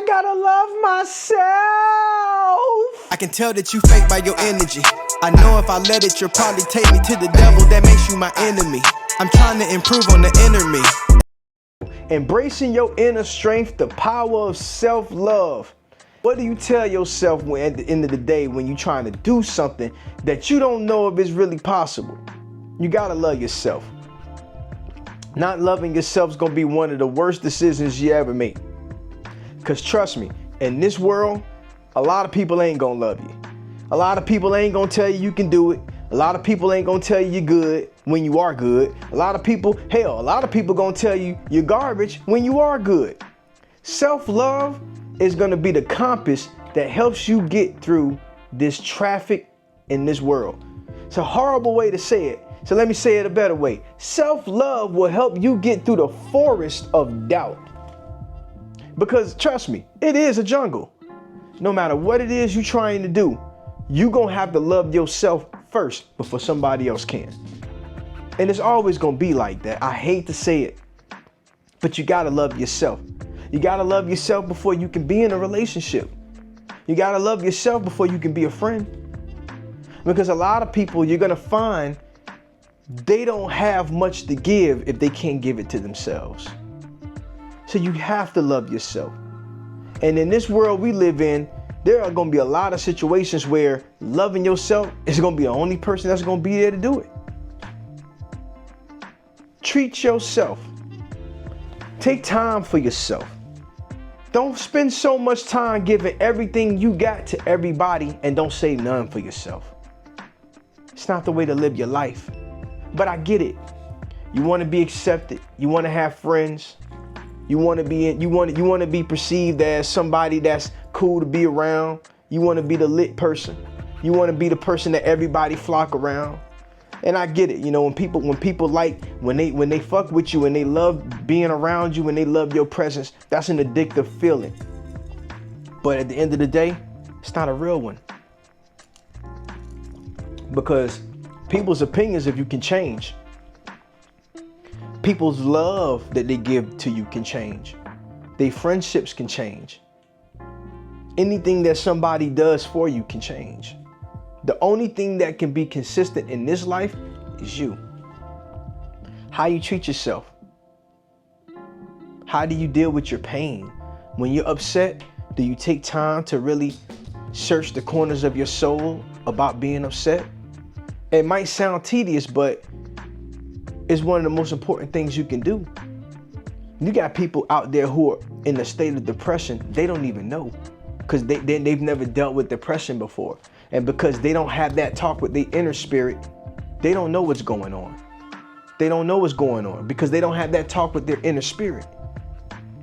I gotta love myself. I can tell that you fake by your energy. I know if I let it, you'll probably take me to the devil. That makes you my enemy. I'm trying to improve on the inner me. Embracing your inner strength, the power of self-love. What do you tell yourself when, at the end of the day, when you're trying to do something that you don't know if it's really possible? You gotta love yourself. Not loving yourself is gonna be one of the worst decisions you ever make. Cause trust me, in this world, a lot of people ain't gonna love you. A lot of people ain't gonna tell you can do it. A lot of people ain't gonna tell you you're good when you are good. A lot of people gonna tell you you're garbage when you are good. Self-love is gonna be the compass that helps you get through this traffic in this world. It's a horrible way to say it. So let me say it a better way. Self-love will help you get through the forest of doubt. Because trust me, it is a jungle. No matter what it is you're trying to do, you're gonna have to love yourself first before somebody else can. And it's always gonna be like that. I hate to say it, but you gotta love yourself. You gotta love yourself before you can be in a relationship. You gotta love yourself before you can be a friend. Because a lot of people, you're gonna find they don't have much to give if they can't give it to themselves. So you have to love yourself. And in this world we live in, there are gonna be a lot of situations where loving yourself is gonna be the only person that's gonna be there to do it. Treat yourself. Take time for yourself. Don't spend so much time giving everything you got to everybody and don't save none for yourself. It's not the way to live your life. But I get it. You want to be accepted. You want to have friends. You want to be perceived as somebody that's cool to be around. You want to be the lit person. You want to be the person that everybody flock around. And I get it. You know, when they fuck with you and they love being around you and they love your presence, that's an addictive feeling. But at the end of the day, it's not a real one. Because people's opinions of you can change. People's love that they give to you can change. Their friendships can change. Anything that somebody does for you can change. The only thing that can be consistent in this life is you. How you treat yourself. How do you deal with your pain? When you're upset, do you take time to really search the corners of your soul about being upset? It might sound tedious, but it's one of the most important things you can do. You got people out there who are in a state of depression, they don't even know because they've never dealt with depression before. And because they don't have that talk with their inner spirit, they don't know what's going on. They don't know what's going on because they don't have that talk with their inner spirit.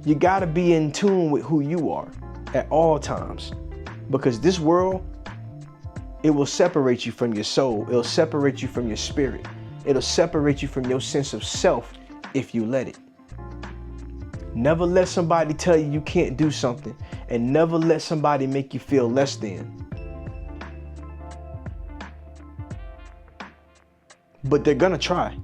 You gotta be in tune with who you are at all times because this world, it will separate you from your soul. It'll separate you from your spirit. It'll separate you from your sense of self if you let it. Never let somebody tell you you can't do something, and never let somebody make you feel less than. But they're gonna try.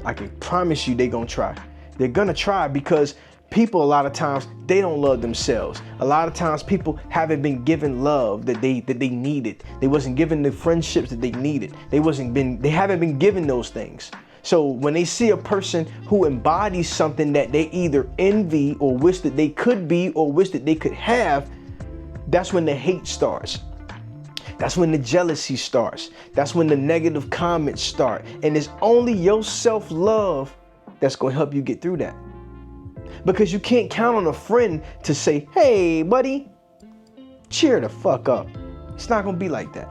I can promise you they're gonna try. They're gonna try because people a lot of times, they don't love themselves. A lot of times people haven't been given love that they needed. They wasn't given the friendships that they needed. They haven't been given those things. So when they see a person who embodies something that they either envy or wish that they could be or wish that they could have, that's when the hate starts. That's when the jealousy starts. That's when the negative comments start. And it's only your self-love that's going to help you get through that. Because you can't count on a friend to say, hey, buddy, cheer the fuck up. It's not going to be like that.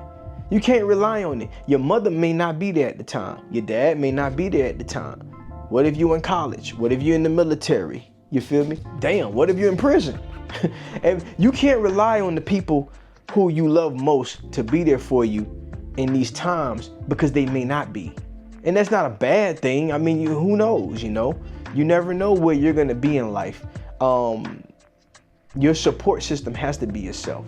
You can't rely on it. Your mother may not be there at the time. Your dad may not be there at the time. What if you're in college? What if you're in the military? You feel me? Damn, what if you're in prison? And you can't rely on the people who you love most to be there for you in these times because they may not be. And that's not a bad thing. I mean, who knows, you know? You never know where you're going to be in life. Your support system has to be yourself.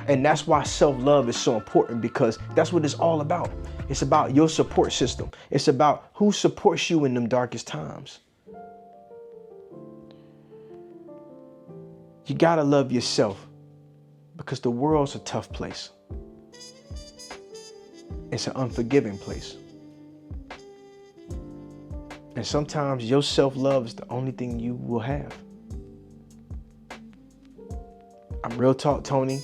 And that's why self-love is so important, because that's what it's all about. It's about your support system. It's about who supports you in them darkest times. You gotta love yourself, because the world's a tough place. It's an unforgiving place. And sometimes your self-love is the only thing you will have. I'm Real Talk Tony,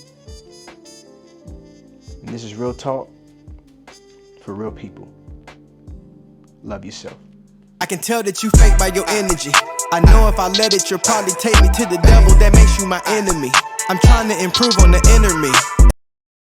and this is Real Talk for real people. Love yourself. I can tell that you fake by your energy. I know if I let it, you'll probably take me to the devil. That makes you my enemy. I'm trying to improve on the inner me.